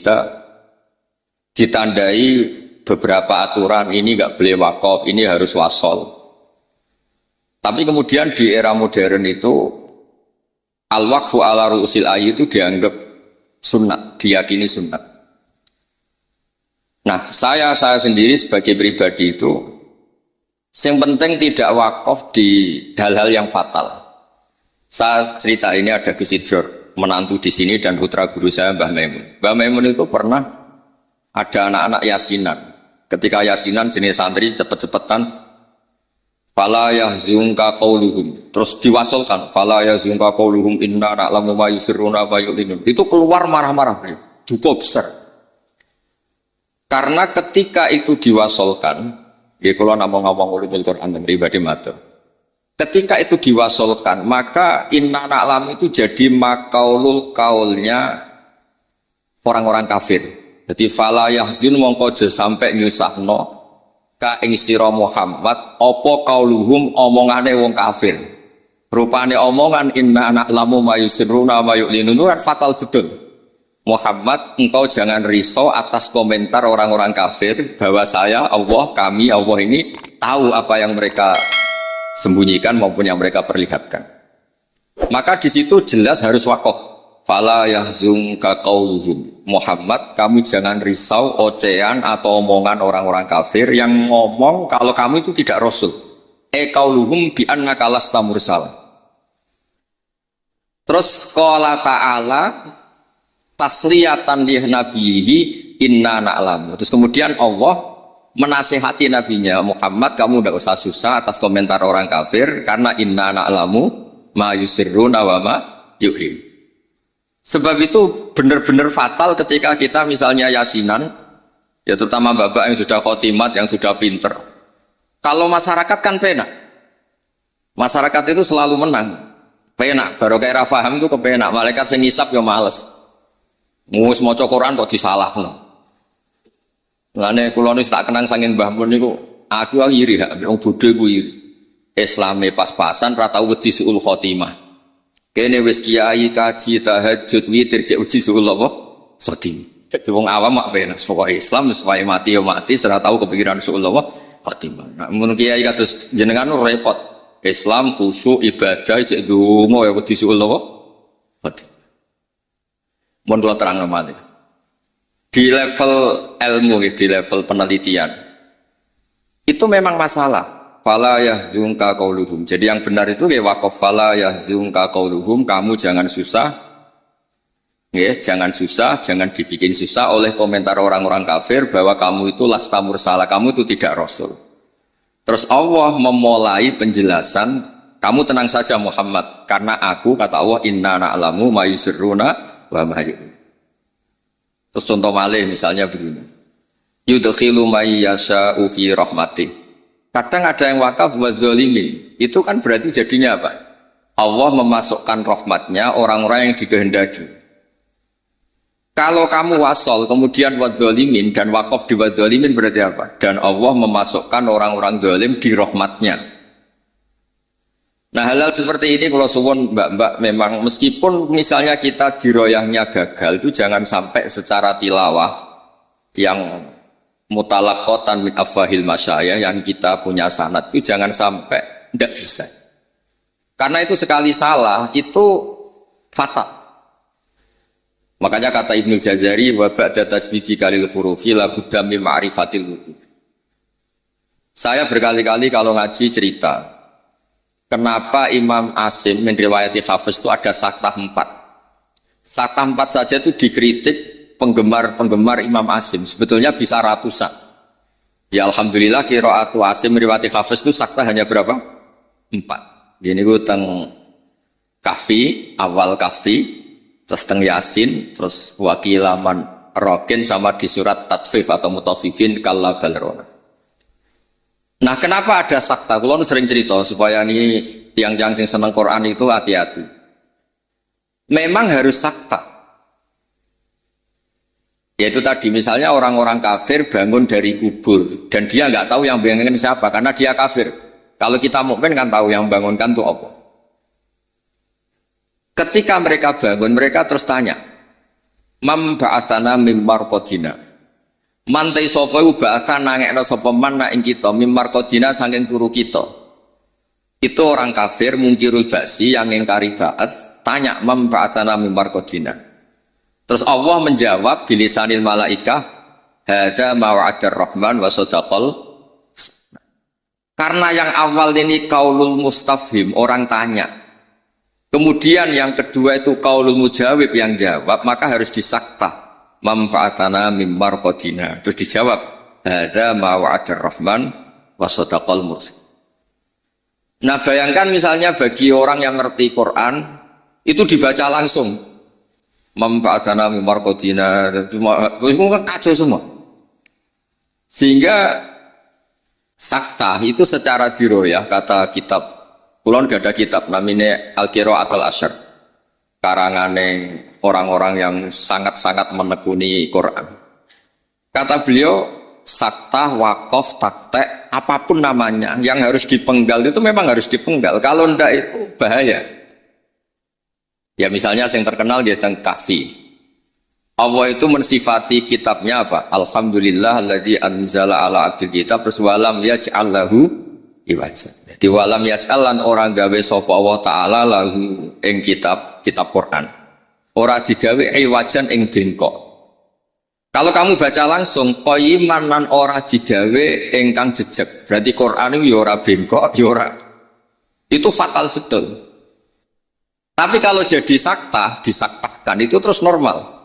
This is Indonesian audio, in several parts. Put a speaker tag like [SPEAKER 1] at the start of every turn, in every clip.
[SPEAKER 1] disita, ditandai beberapa aturan, ini nggak boleh wakaf, ini harus wasol. Tapi kemudian di era modern itu al-waqfu ala ru'usil ayyi itu dianggap sunnat, diyakini sunnat. Nah, saya sendiri sebagai pribadi itu yang penting tidak wakaf di hal-hal yang fatal. Saya cerita ini ada Gus Idror, menantu di sini dan putra guru saya Mbah Maimun. Mbah Maimun itu pernah ada anak-anak yasinan. Ketika yasinan jenis santri cepet-cepetan fala yahzunka qauluhum, terus diwasolkan fala yahzunka qauluhum inna na'lamu ma yusirruna wa yu'linun. Itu keluar marah-marah beliau, duka besar. Karena ketika itu diwasolkan, ya kalau ngomong-ngomong ulumul Quran pribadi matur. Ketika itu diwasolkan, maka inna na'lamu itu jadi makaulul kaulnya orang-orang kafir. Jadi fala yahzun mongko aja sampai nyusahno ka ing sira Muhammad apa kauluhum omongane wong kafir. Rupane omongan inna na'lamu ma yusirruna wa yu'linun kan fatal betul. Muhammad, engkau jangan risau atas komentar orang-orang kafir bahwa saya Allah, kami Allah ini tahu apa yang mereka sembunyikan maupun yang mereka perlihatkan. Maka di situ jelas harus wakaf. Fala yahzunka qauluhum. Muhammad, kamu jangan risau ocehan atau omongan orang-orang kafir yang ngomong kalau kamu itu tidak rasul. Qauluhum bi annaka lasta mursal. Terus qala ta'ala tasliyatan li nabihi inna na'lamu. Terus kemudian Allah menasihati nabinya Muhammad, kamu tidak usah susah atas komentar orang kafir karena inna na'lamu ma yusirruna wa ma yu'lin. Sebab itu benar-benar fatal ketika kita misalnya yasinan, ya terutama bapak yang sudah khotimat, yang sudah pinter. Kalau masyarakat kan penak, masyarakat itu selalu menang, penak. Baru kayak rafaham itu kepenak, malaikat sing ngisap ya males. Ngus maca Quran kok disalahno. Lane kula nek tak kenang sangin Mbah Mun niku, aku iri hak wong bodho ku iri. Islame pas-pasan ra tau wedi suul khotimah. Kene wis kiai kaji tahajud witir cek uji suul apa? Khotimah. Jadi wong awam mak penak pokoke Islam wis wae mati ya mati, ora tau kepikiran suul apa? Khotimah. Nah, mun kiai kados jenengan repot. Islam khusyuk ibadah cek donga ya wedi suul apa? Khotimah. Mohon kalau terang nomadi. Di level ilmu, di level penelitian, itu memang masalah. Fala yahzunka qauluhum. Jadi yang benar itu ya waqaf fala yahzunka qauluhum. Kamu jangan susah, ya jangan susah, jangan dibikin susah oleh komentar orang-orang kafir bahwa kamu itu lasta mursala, kamu itu tidak rasul. Terus Allah memulai penjelasan, kamu tenang saja Muhammad, karena aku kata Allah inna na'lamu ma yusirruna wa ma yu'lin. Terus contoh malih misalnya begini. Yudkhilu may yasha'u fi rahmatih. Kadang ada yang wakaf wa dzalimin. Itu kan berarti jadinya apa? Allah memasukkan rahmatnya orang-orang yang dikehendaki. Kalau kamu wasol kemudian wa dzalimin dan wakaf di wa dzalimin berarti apa? Dan Allah memasukkan orang-orang zalim di rahmatnya. Nah hal-hal seperti ini kalau suwun mbak-mbak memang meskipun misalnya kita diroyahnya gagal itu jangan sampai secara tilawah yang mutalaqqatan min afwahil masyayikh yang kita punya sanad itu jangan sampai tidak bisa. Karena itu sekali salah itu fatal. Makanya kata Ibnu Jazari wa ba'da tajwidi kalil hurufi la budda min ma'rifatil wuquf. Saya berkali-kali kalau ngaji cerita kenapa Imam Asim meriwayati Hafiz itu ada saktah 4. Saktah 4 saja itu dikritik penggemar Imam Asim. Sebetulnya bisa ratusan. Ya Alhamdulillah qiraatu Asim meriwayati Hafiz itu saktah hanya berapa? 4. Ini gue teng Kahfi, awal Kahfi, terus teng Yasin, terus wakilaman Rokin sama di surat Tatfif atau Mutafifin kalla balrona. Nah kenapa ada sakta? Kalau sering cerita supaya ini tiang-tiang yang senang Quran itu hati-hati. Memang harus sakta. Yaitu tadi misalnya orang-orang kafir bangun dari kubur dan dia nggak tahu yang bangunkan siapa karena dia kafir. Kalau kita mukmin kan tahu yang bangunkan itu apa. Ketika mereka bangun mereka terus tanya, Mam ba'atsana mim marqadina. Mantai sapa iku ba'atha nangekno sapa man ing kita mim marqadina saking turu kita. Itu orang kafir mungkirul ba'si yang ingkari ba'ats tanya mam ba'atsana mim marqadina. Terus Allah menjawab bilisanil malaikah hadza ma wa'adar rahman wa sadaqal. Karena yang awal ini qaulul mustafhim, orang tanya. Kemudian yang kedua itu qaulul mujawib, yang jawab, maka harus disakta. Man ba'atsana mim marqadina. Terus dijawab hadza ma wa'adar rahman wa sadaqal mursal. Nah, bayangkan misalnya bagi orang yang ngerti Quran itu dibaca langsung. Man ba'atsana mim marqadina, semua kacau semua. Sehingga sakta itu secara diroyah, kata kitab kulon gak ada kitab namanya Al-Qira'at al-Asyr, karangane orang-orang yang sangat-sangat menekuni Quran. Kata beliau sakta, wakaf, taktek, apapun namanya yang harus dipenggal itu memang harus dipenggal, kalau ndak itu bahaya. Ya misalnya yang terkenal dia tentang Kahfi. Allah itu mensifati kitabnya apa? Alhamdulillah alladzi anzala ala abdil kitab terus walam yaj'al lahu iwaja. Jadi walam yaj'al lan orang gawe sapa Allah taala lahu ing kitab Quran. Ora digawe iwajan ing bengkok. Kalau kamu baca langsung qayyiman lan ora digawe ingkang jejeg. Berarti Quran itu ya ora bengkok, ya ora. Itu fatal betul. Tapi kalau jadi sakta, disaktakan itu terus normal.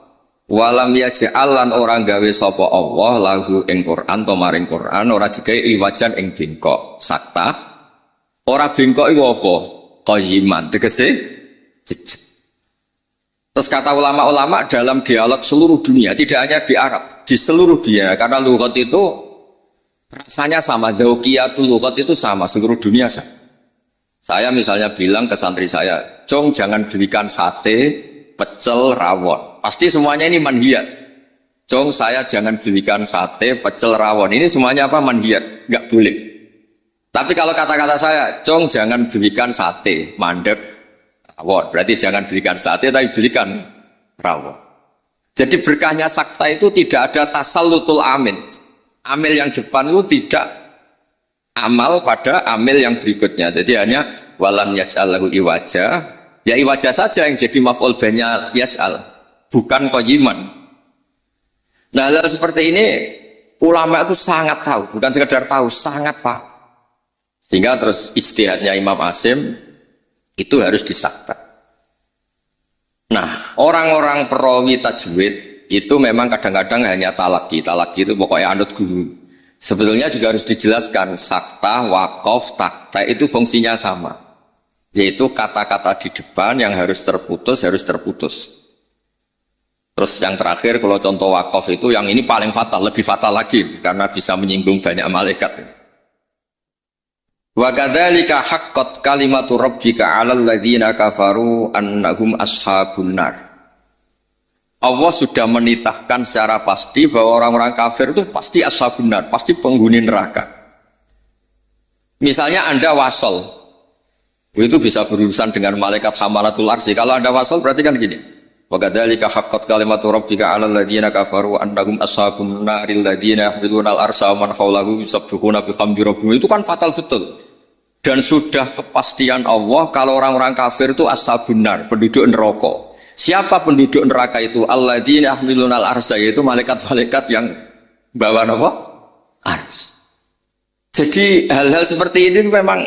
[SPEAKER 1] Walam yaj'alan orang gawe sapa Allah lahu ing Quran to maring Quran ora digawe iwajan ing bengkok. Sakta ora bengkok iku apa? Qayyiman tegese jejeg. Terus kata ulama-ulama dalam dialog seluruh dunia, tidak hanya di Arab, di seluruh dunia, karena lughat itu rasanya sama, dzauqiyatul lughat itu sama, seluruh dunia sama. Saya misalnya bilang ke santri saya, "Cong jangan belikan sate, pecel, rawon." Pasti semuanya ini manhiyat. Cong saya jangan belikan sate, pecel, rawon. Ini semuanya apa? Manhiyat, nggak boleh. Tapi kalau kata-kata saya, Cong jangan belikan sate, mandek, rawon. Berarti jangan belikan sate, tapi belikan rawon. Jadi berkahnya sakta itu tidak ada tasallutul amil. Amil yang depan itu tidak amal pada amil yang berikutnya. Jadi hanya walam yaj'al lahu iwaja. Ya iwaja saja yang jadi maf'ul bihnya yaj'al. Bukan qayyiman. Nah, hal seperti ini ulama itu sangat tahu, bukan sekedar tahu, sangat paham. Sehingga terus ijtihadnya Imam Asim itu harus disakta. Nah, orang-orang perawi tajwid itu memang kadang-kadang hanya talaki itu pokoknya anut guru. Sebetulnya juga harus dijelaskan sakta, wakaf, takta itu fungsinya sama. Yaitu kata-kata di depan yang harus terputus. Terus yang terakhir kalau contoh wakaf itu yang ini paling fatal, lebih fatal lagi karena bisa menyinggung banyak malaikat. Wa kadzalika haqqat kalimatu rabbika 'alal ladzina kafaru annahum ashabun nar. Allah sudah menitahkan secara pasti bahwa orang-orang kafir itu pasti ashabun nar, pasti penghuni neraka. Misalnya Anda wasol, itu bisa berurusan dengan malaikat hamalatul arsy. Kalau Anda wasol berarti kan gini. Wa kadzalika haqqat kalimatu rabbika 'alal ladzina kafaru annahum ashabun naril ladzina yahmiluna al-arsha wa man hawlahu yusabbihuna bihamdi rabbihim. Itu kan fatal betul. Dan sudah kepastian Allah kalau orang-orang kafir itu ashabun nar, penduduk neraka. Siapa penduduk neraka itu? Alladzina yahmiluna al-arsha, yaitu malaikat-malaikat yang bawa apa? Ars. Jadi hal-hal seperti ini memang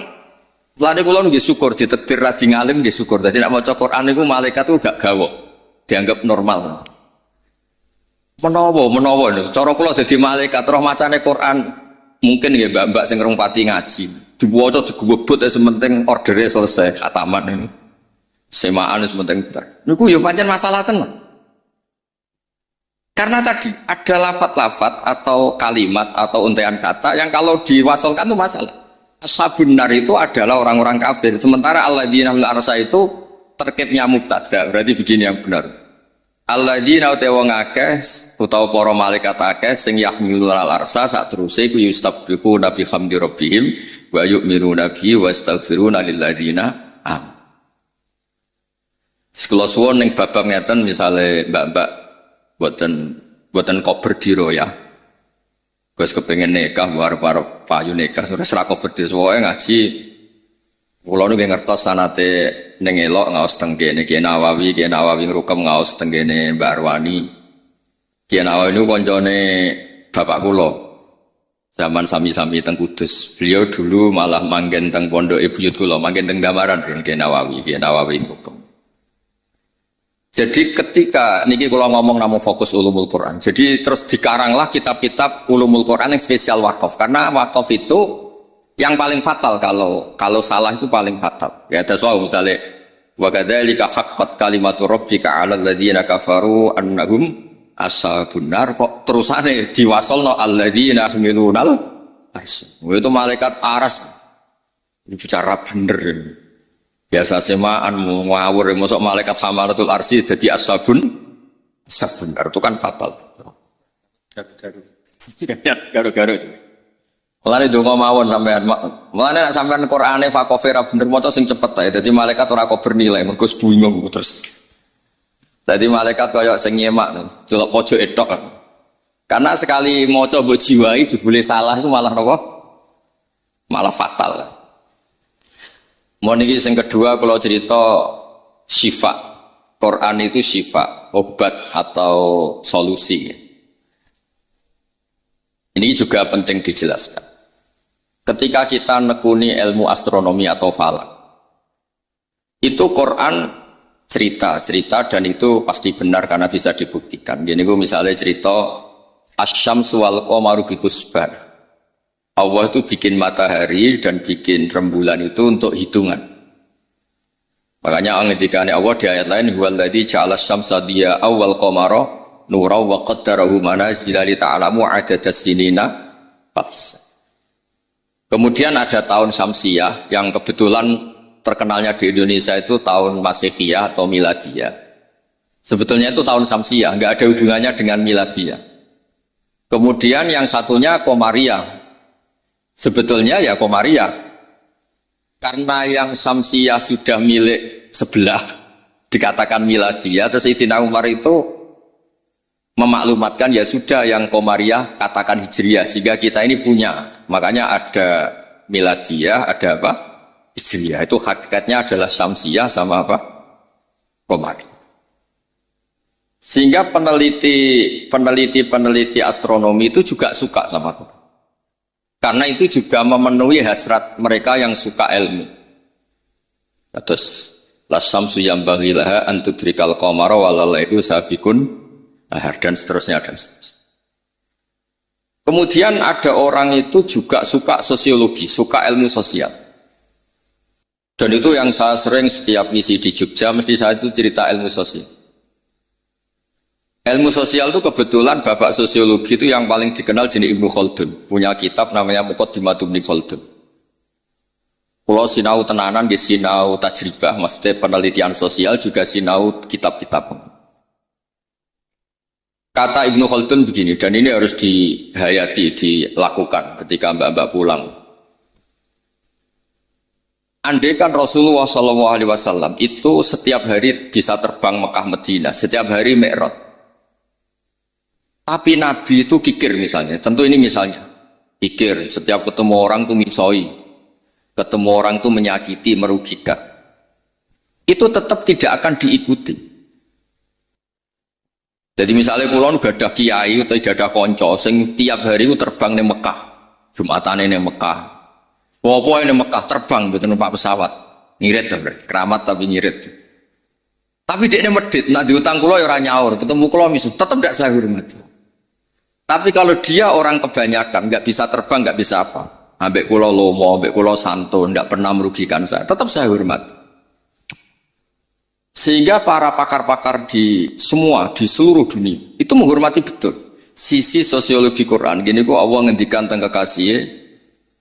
[SPEAKER 1] lane kula nggih syukur ditakdir rajin alim nggih syukur. Dadi nek maca Quran niku malaikat itu gak gawok. Dianggap normal. Menawa niku cara kula dadi malaikat roh macane Quran mungkin nggih mbak-mbak sing ngrungpati ngaji. Diwaca digubut sementing ordere selesai khataman ini. Semaan sementing bar. Niku ya pancen masalah tenan. Karena tadi ada lafat-lafat atau kalimat atau untaian kata yang kalau diwasolkan itu masalah. Ashabun nar itu adalah orang-orang kafir. Sementara alladzina fil arsy itu terkitnya mubtada. Berarti begini yang benar. Alladzina utawa wong akeh utawa para malaikat akeh sing yahmilul arsy sateruse iku yustabbihu nabi hamdi rabbihim wa yu'minuna bihi wa astaghfiruna lil ladzina am. Sekolah suwon ning babak ngeten misale mbak-mbak buatan kober diro ya. Gus kepengen nikah, baru payu nikah, sudah serak kober diro. Soalnya ngaji, kulo nu ngertos sanate nengelok ngaos tenggene Kiai Nawawi ngrukem ngaos tenggene Mbak Arwani. Kiai Nawawi nu koncone bapak kulo. Zaman sami-sami teng Kudus. Beliau dulu malah manggen teng pondok buyut kula, manggen teng Damaran Kiai Nawawi ngrukem. Jadi ketika niki kula ngomong namung fokus ulumul Quran. Jadi terus dikaranglah kitab-kitab ulumul Quran yang spesial wakaf, karena wakaf itu yang paling fatal kalau salah itu paling fatal. Ya tasawuf misalnya wa kadzalika haqqat kalimatu rabbika 'alal ladzina kafaru annahum ashabun nar, kok terusane diwasolno alladzina yahmilunal ars. Itu malaikat aras bicara bener. Biasa semaan ngawur mosok malaikat hamalatul arsi jadi ashabun nar itu kan fatal. Garu-garu. Mulane donga mawon sampean. Mulane nek sampean Qur'ane fakofe ra bener maca sing cepet ae. Dadi malaikat ora kok bernilai mergo bingung terus. Dadi malaikat kaya sing nyemak delok pojok etok. Karena sekali maca mbok jiwai jebule salah itu malah napa? Malah fatal. Mau niki sing kedua kalau cerita syifa. Quran itu syifa, obat atau solusi. Ini juga penting dijelaskan. Ketika kita nekuni ilmu astronomi atau falak, itu Quran cerita dan itu pasti benar karena bisa dibuktikan. Gini gue misalnya cerita asyamsu wal qamaru bi husban. Allah itu bikin matahari dan bikin rembulan itu untuk hitungan. Makanya ngendikane Allah di ayat lain huwallazi ja'ala syamsa diya awwal qamara nura wa qaddarahu manazila li ta'lamu 'adadas sinina fahsa. Kemudian ada tahun Syamsiyah yang kebetulan terkenalnya di Indonesia itu tahun Masehiyah atau Miladiyah. Sebetulnya itu tahun Syamsiyah, enggak ada hubungannya dengan Miladiyah. Kemudian yang satunya Qamariyah. Sebetulnya ya Qamariyah, karena yang Syamsiyah sudah milik sebelah dikatakan Miladiyah, terus Sayyidina Umar itu memaklumatkan ya sudah yang Qamariyah katakan Hijriyah sehingga kita ini punya. Makanya ada Miladiyah, ada apa? Hijriyah. Itu hakikatnya adalah Syamsiyah sama apa? Qamariyah. Sehingga peneliti astronomi itu juga suka sama itu. Karena itu juga memenuhi hasrat mereka yang suka ilmu. Terus lasamsu yambaghi laha an tudrikal qamara walalaihu sabiqun nahar dan seterusnya. Kemudian ada orang itu juga suka sosiologi, suka ilmu sosial. Dan itu yang saya sering setiap misi di Jogja mesti saya itu cerita ilmu sosial. Ilmu sosial itu kebetulan bapak sosiologi itu yang paling dikenal jenis Ibnu Khaldun. Punya kitab namanya Muqaddimatu Ibnu Khaldun. Kalau sinau tenanan, dia sinau tajribah, maksudnya penelitian sosial juga sinau kitab-kitab. Kata Ibnu Khaldun begini, dan ini harus dihayati, dilakukan ketika mbak-mbak pulang. Andai kan Rasulullah SAW itu setiap hari bisa terbang Mekah Madinah, setiap hari Mi'raj. Tapi Nabi itu kikir misalnya, tentu ini misalnya, kikir setiap ketemu orang itu misoi, ketemu orang itu menyakiti, merugikan. Itu tetap tidak akan diikuti. Jadi misalnya kulon gadah kiai atau gadah konco, sing tiap hari itu terbang di Mekah, Jumatan ini Mekah, Wopo ini Mekah terbang betul numpak pesawat, ngirit keramat tapi ngirit. Tapi dia ini medit, nak diutang kulo ya orang nyaur, ketemu kulo misu, tetap tidak saya hormati. Tapi kalau dia orang kebanyakan, nggak bisa terbang, nggak bisa apa, ambek kulo lomo, ambek kulo santun, nggak pernah merugikan saya, tetap saya hormat. Sehingga para pakar-pakar di seluruh dunia itu menghormati betul sisi sosiologi Quran. Gini kok Allah ngendikan tentang kekasih,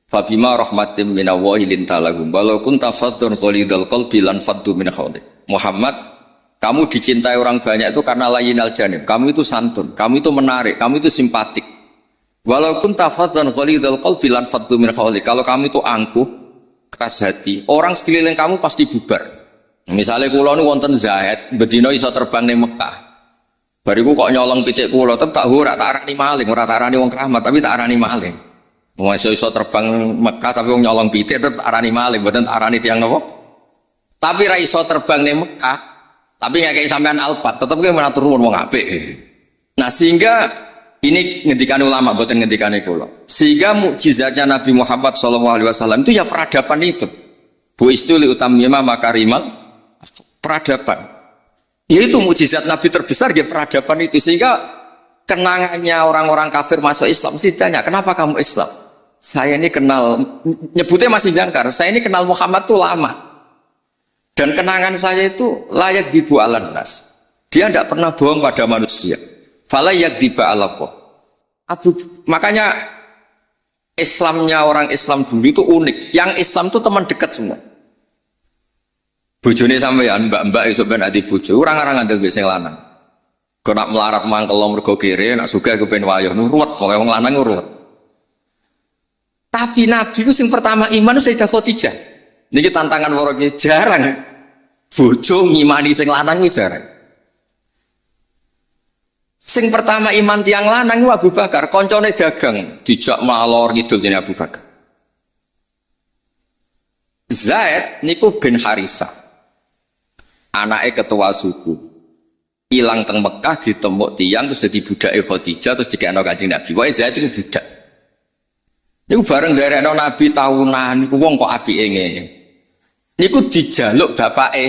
[SPEAKER 1] Fabima rahmatim minallahi lintalahum, walau kunta faddun ghalidhal qalbi lan faddu min hawlik. Muhammad, kamu dicintai orang banyak itu karena layyinal janib. Kamu itu santun, kamu itu menarik, kamu itu simpatik. Walaupun tafadhan ghalidhal qalbi lan faddu min hawlik. Kalau kamu itu angkuh, keras hati, orang sekeliling kamu pasti bubar. Misalnya kula nu wonten Zaid, bedino iso terbang ning Mekah. Bariku kok nyolong pitik kula, tetep tak ora tak arani maling, ora tak arani wong keramat, tapi tak arani maling. Wong iso terbang Mekah tapi wong nyolong pitik tetep tak arani maling, mboten tak arani tiyang napa? Tapi ra iso terbang ning Mekah, tapi ngekeki sampean alpat, tetep kowe matur nuwun wong apik. Nah, sehingga ini ngendikan ulama, mboten ngendikane kula. Sehingga mukjizatnya Nabi Muhammad SAW itu ya peradaban itu. Bu istuli utamima makarimal peradaban. Yaitu mukjizat Nabi terbesar ya peradaban itu, sehingga kenangannya orang-orang kafir masuk Islam mesti tanya, kenapa kamu Islam? Saya ini kenal, nyebutnya masih jangkar, saya ini kenal Muhammad tuh lama, dan kenangan saya itu layak dibu alan nas. Dia tidak pernah bohong pada manusia. Falayak diba alakoh. Makanya Islamnya orang Islam dulu itu unik. Yang Islam itu teman dekat semua. Bojone sampean mbak-mbak iso ben ati bojo, orang-orang ngandel wis sing lanang. Kok nak melarat mangkel mergo kere, nak sugih kepen wayah nuruut, pokoke wong lanang nuruut. Tapi Nabi itu sing pertama iman Sayyidah Khadijah. Niki tantangan wong jarang. Bojo ngimani sing lanang iki jarang. Sing pertama iman tiang lanang itu Abu Bakar, koncone dagang, dijak malor ngidul jenenge Abu Bakar. Zaid niku bin Harisah. Anaknya ketua suku hilang teng Mekah ditembok tiang terus jadi budak Khadijah terus dikekno Kanjeng Nabi. Wae Zaid itu budak. Niku bareng nderekno Nabi tahunan niku wong kok apike ngene. Niku dijaluk bapake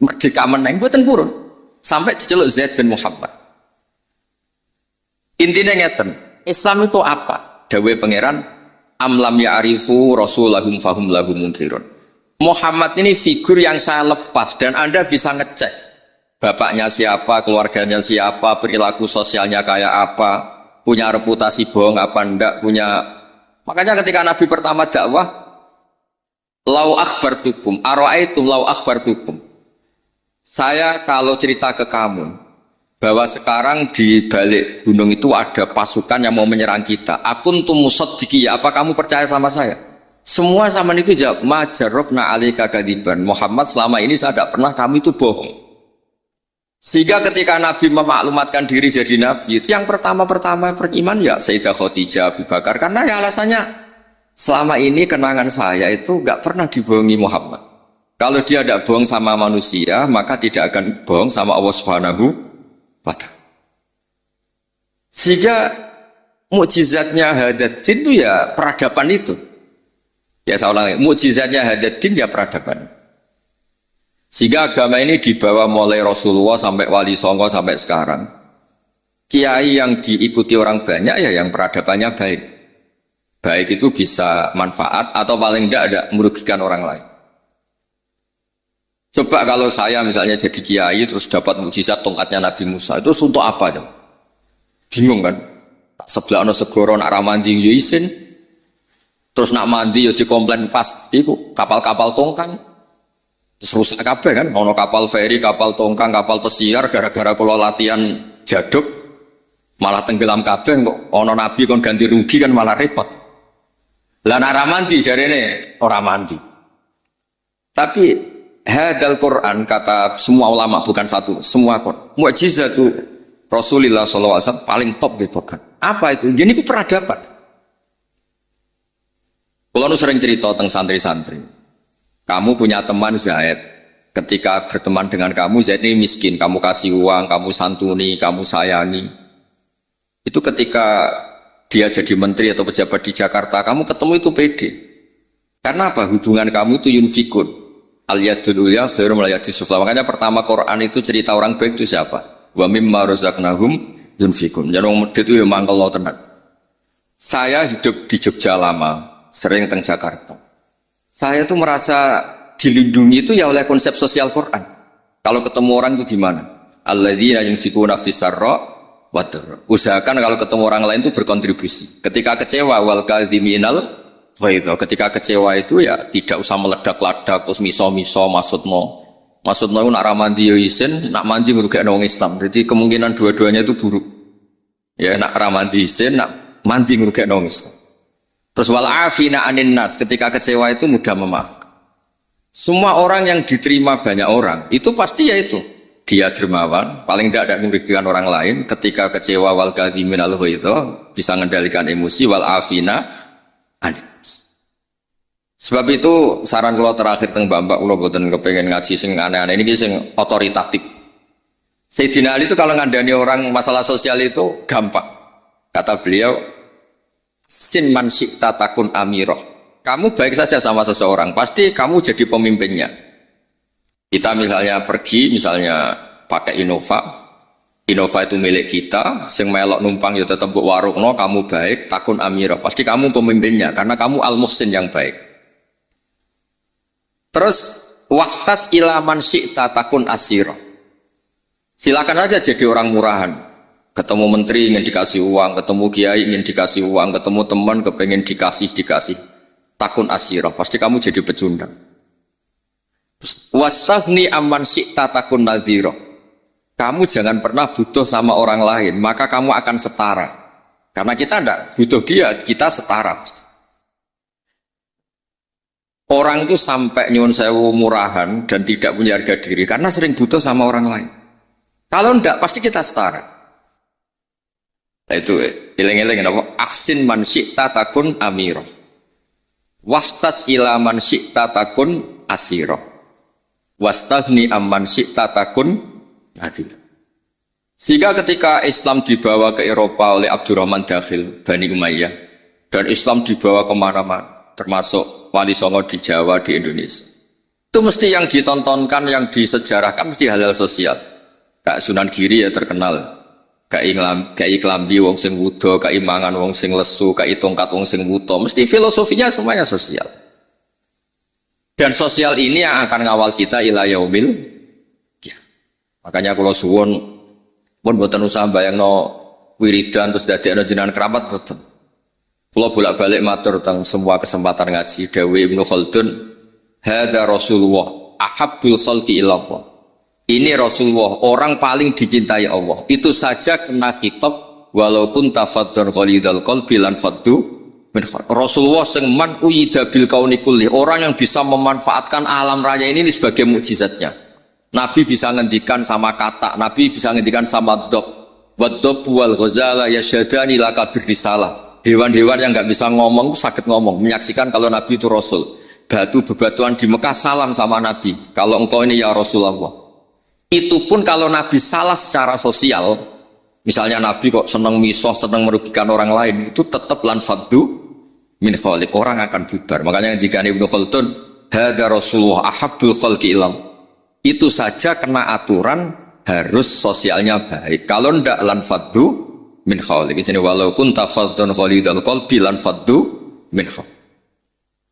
[SPEAKER 1] merdeka meneng mboten purun sampai diceluk Zaid bin Muhammad. Intinya ngeten, Islam itu apa? Dawe pangeran amlam ya'rifu rasulahum fahum lahum muntirun. Muhammad ini figur yang saya lepas dan Anda bisa ngecek bapaknya siapa, keluarganya siapa, perilaku sosialnya kayak apa, punya reputasi bohong apa enggak, punya. Makanya ketika Nabi pertama dakwah, lau akhbartukum, ara'aitum lau akhbartukum. Saya kalau cerita ke kamu bahwa sekarang di balik gunung itu ada pasukan yang mau menyerang kita, akun tumusaddiqi, apa kamu percaya sama saya? Semua zaman itu jawab, majarobna alika kadiban. Muhammad selama ini saya tidak pernah kami itu bohong. Sehingga ketika Nabi memaklumatkan diri jadi Nabi, yang pertama-tama beriman ya Sayyidah Khadijah, Abu Bakar. Karena ya alasannya, selama ini kenangan saya itu nggak pernah dibohongi Muhammad. Kalau dia tidak bohong sama manusia, maka tidak akan bohong sama Allah Subhanahu wa Ta'ala. Sehingga mukjizatnya Hadaddin itu ya peradaban itu. Ya saya ulangi, mukjizatnya Hadaddin ya peradaban. Sehingga agama ini dibawa mulai Rasulullah sampai Wali Songo sampai sekarang. Kiai yang diikuti orang banyak ya yang peradabannya baik. Baik itu bisa manfaat atau paling tidak ada merugikan orang lain. Coba kalau saya misalnya jadi kiai terus dapat mukjizat tongkatnya Nabi Musa, itu untuk apa dong? Bingung kan? Sebelah ono segoro nak ramandi yuisin. Terus nak mandi ya dikomplain pas itu kapal-kapal tongkang terus rusak kabeh kan, ono kapal feri, kapal tongkang, kapal pesiar gara-gara kula latihan jaduk malah tenggelam kabeh kok ono nabi kon ganti rugi kan malah repot. Lah nak mandi jarene ora mandi. Tapi hadal Quran kata semua ulama bukan satu, semua Quran. Mukjizatu Rasulullah SAW paling top di Quran. Apa itu? Jadi itu peradaban. Kalau nu sering cerita tentang santri-santri, kamu punya teman Zaid, ketika berteman dengan kamu Zaid ini miskin, kamu kasih uang, kamu santuni, kamu sayangi. Itu ketika dia jadi menteri atau pejabat di Jakarta, kamu ketemu itu pede. Karena apa? Hubungan kamu itu yunfikun. Al-yadul ulya khairum al yadis sufla. Makanya pertama Quran itu cerita orang baik itu siapa? Wa mimma razaqnahum yunfikun. Jadi orang medit itu memang kalau tenang. Saya hidup di Jogja lama. Sering teng Jakarta. Saya tuh merasa dilindungi itu ya oleh konsep sosial Quran. Kalau ketemu orang itu gimana? Alladzina yunfikuna fis-sarra wa dharra. Usahakan kalau ketemu orang lain itu berkontribusi. Ketika kecewa wal kadhiminal ghaidha. Ketika kecewa itu ya tidak usah meledak-ledak terus miso-miso maksudmu itu nak ramandi yo isin, nak mandi ngrugekno wong Islam. Jadi kemungkinan dua-duanya itu buruk. Ya nak ramandi isin, nak mandi ngrugekno wong Islam. Terus wal afina anin nas, ketika kecewa itu mudah memaafkan. Semua orang yang diterima banyak orang, itu pasti ya itu dia dermawan, paling tidak merugikan orang lain. Ketika kecewa wal kadhimin al itu bisa mengendalikan emosi wal afina anis. Sebab itu saran kalau terakhir teng Mbak kalau boten kepengen ngaji sing aneh-aneh ini sing otoritatif. Sayyidina Ali itu kalau ngandani orang masalah sosial itu gampang. Kata beliau, sin man syi'ta takun amirah. Kamu baik saja sama seseorang, pasti kamu jadi pemimpinnya. Kita misalnya pergi, misalnya pakai Innova itu milik kita, sing melok numpang ya tetep mbok warungno, kamu baik, takun amirah. Pasti kamu pemimpinnya, karena kamu al-muhsin yang baik. Terus, waqtas ilaman syi'ta takun asirah. Silakan aja jadi orang murahan. Ketemu menteri ingin dikasih uang, ketemu kiai ingin dikasih uang, ketemu teman kepengen dikasih. Takun asirah, pasti kamu jadi pecundang. Wastafni amman syi'ta takun nadhira. Kamu jangan pernah butuh sama orang lain, maka kamu akan setara. Karena kita tidak butuh dia, kita setara. Orang itu sampai nyuwun sewu murahan dan tidak punya harga diri karena sering butuh sama orang lain. Kalau tidak pasti kita setara. Nah, itu eling-eling apa? Aksin man syi'ta takun amirah. Wastas ila man syi'ta takun asirah. Wastahni amman syi'ta takun nadir. Sehingga ketika Islam dibawa ke Eropa oleh Abdurrahman Dakhil Bani Umayyah dan Islam dibawa kemana-mana termasuk Wali Songo di Jawa, di Indonesia, itu mesti yang ditontonkan, yang disejarahkan mesti hal-hal sosial. Kak Sunan Giri ya terkenal, kak iklambi wong sing wudo, kak imangan wong sing lesu, kak tongkat wong sing wuto, mesti filosofinya semuanya sosial. Dan sosial ini yang akan ngawal kita ila yaumil ya. Makanya kalau suwun pun boten usah bayangno wiridan terus dadekno jenengan keramat boten. Kula bolak-balik matur tentang semua kesempatan ngaji dawuh Ibnu Khaldun, hadza Rasulullah ahabbul khalqi ilallah. Ini Rasulullah, orang paling dicintai Allah. Itu saja kena khitab walaupun tafaddan ghalidal qalbi lan faddu. Rasulullah sing man uyida bil kauni kulli, orang yang bisa memanfaatkan alam raya ini sebagai mukjizatnya. Nabi bisa ngendikan sama kata, Nabi bisa ngendikan sama dok. Waddob wal ghazala yasyadani laka birrisalah. Hewan-hewan yang nggak bisa ngomong sakit ngomong, menyaksikan kalau Nabi itu Rasul. Batu bebatuan di Mekah salam sama Nabi. Kalau engkau ini ya Rasulullah. Itu pun kalau Nabi salah secara sosial, misalnya Nabi kok senang misoh, senang merugikan orang lain, itu tetap lan faddu min khaliq, orang akan bubar. Makanya jika Ibnu Khaldun, hadza Rasulullah ahabbul khalqi ilallah. Itu saja kena aturan harus sosialnya baik. Kalau ndak lan faddu min khaliq. Jadi walaupun tafaddan khalidal qalbi lan faddu min khaliq.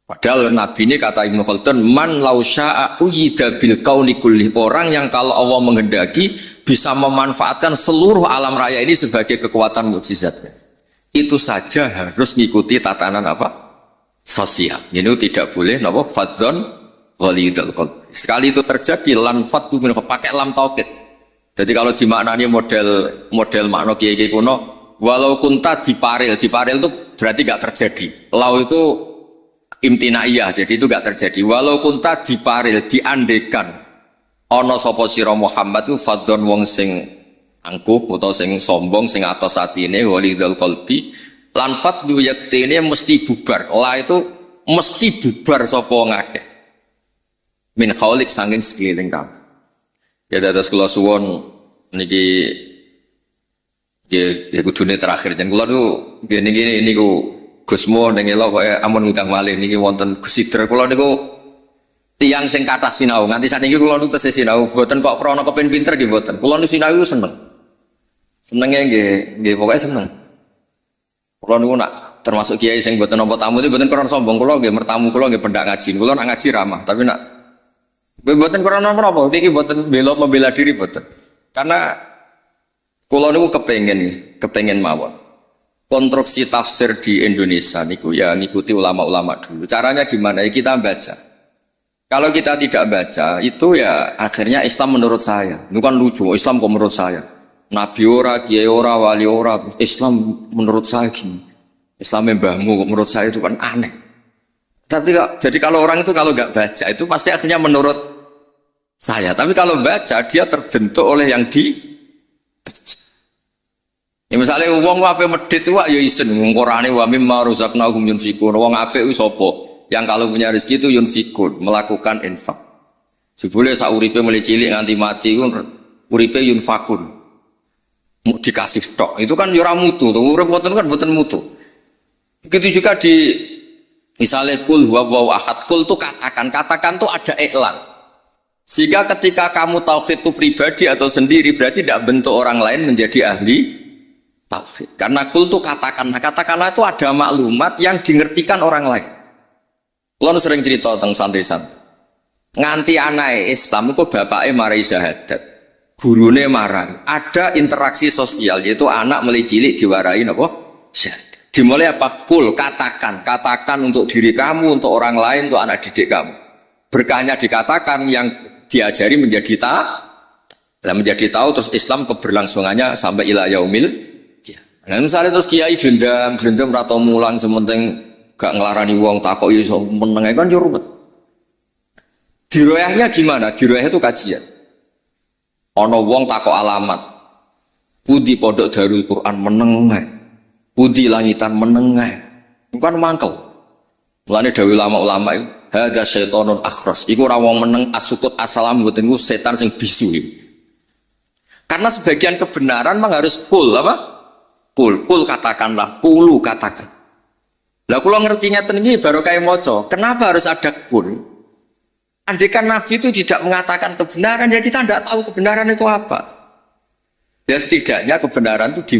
[SPEAKER 1] Padahal Nabi ini kata Ibnu Khaldun, man lau sya'a uyida bil kauni kulli, orang yang kalau Allah menghendaki bisa memanfaatkan seluruh alam raya ini sebagai kekuatan mukjizatnya. Itu saja harus ngikuti tatanan apa? Sosial. Ini tidak boleh napa faddan ghalidul qalbi. Sekali itu terjadi lan faddu min khaliq, pakai lam taukid. Jadi kalau dimaknani model makna kiai-kiai kuno, walau kunta diparil itu berarti gak terjadi. Lau itu imtinaiyah, jadi itu gak terjadi. Walau kunta diparil, diandekan ono sapa sira Muhammad itu fadhon wong sing angkuh atau sing sombong, sing atos atine walidul qalbi lan fadhu yaktine mesti bubar. La itu mesti bubar sapa ngakeh. Min khaulik sanging sekeliling kamu. Ya dados kula suwun niki ya kudune terakhir jen kula niku niki niku Gusmo ning elok kok amun ngundang malih niki wonten Gusidra kula niku tiyang sing kathah sinau nganti sakniki kula niku tesih sinau mboten kok krana kepen pinter nggih mboten. Kula niku sinau seneng. Senenge nggih pokoke seneng. Kula niku nak termasuk kiai sing mboten nampa tamu itu mboten krana sombong, kula nggih mertamu kula nggih pendak ngaji. Kula nak ngaji ramah, tapi nak mboten krana napa niki mboten membela diri mboten. Karena kula niku kepengin mawon. Konstruksi tafsir di Indonesia niku ya ngikuti ulama-ulama dulu. Caranya gimana? Ya kita baca. Kalau kita tidak baca itu ya akhirnya Islam menurut saya. Itu kan lucu. Islam kok menurut saya. Nabi ora, kiai ora, wali ora. Islam menurut saya gini. Islam mbahmu kok menurut saya itu kan aneh. Tapi jadi kalau orang itu kalau nggak baca itu pasti akhirnya menurut saya. Tapi kalau baca dia terbentuk oleh yang di. Ya misalnya wong ape medhit wae ya isen Qur'ane wa mimma razaqnahum yunfikun. Wong apik kuwi sapa? Yang kalau punya rezeki itu yunfikun, melakukan infak. Jebule sak uripe mulai cilik nganti mati ku uripe yunfakun. Mau dikasih tok. Itu kan ya ora mutu, urip wonten kan mboten mutu. Begitu juga di misalnya kul huwa ahad. Kul itu katakan tuh ada iklan. Sehingga ketika kamu tauhid itu pribadi atau sendiri berarti tidak bentuk orang lain menjadi ahli tauhid. Karena kul itu katakanlah itu ada maklumat yang dimengertikan orang lain. Lo sering cerita tentang santri-santri. Nganti anak Islam itu bapaknya marai syahadat, gurune marah. Ada interaksi sosial yaitu anak mulai cilik diwarai apa? Syahadat. Dimulai apa? Kul katakan untuk diri kamu, untuk orang lain, untuk anak didik kamu. Berkahnya dikatakan yang diajari menjadi menjadi tahu terus Islam keberlangsungannya sampai ila yaumil. Nah, misalnya terus kiai gendam atau mulang sementing gak ngelarani wong takok iso meneng kan yo ruwet. Diroyahnya gimana? Diroyah itu kajian. Ana wong takok alamat. Pundi pondok Darul Quran meneng ae. Pundi langitan meneng ae. Bukan mangkel. Mulane dawuh ulama-ulama itu hadza syaitonun akhras. Iku ora wong meneng asukut asalam mboten ku setan sing bisu. Karena sebagian kebenaran memang harus full apa? Pul katakanlah, pulu katakan. Lah kula ngertinya tengi baru kayak moco. Kenapa harus ada pul? Andaikan Nabi itu tidak mengatakan kebenaran, ya kita tidak tahu kebenaran itu apa. Ya setidaknya kebenaran itu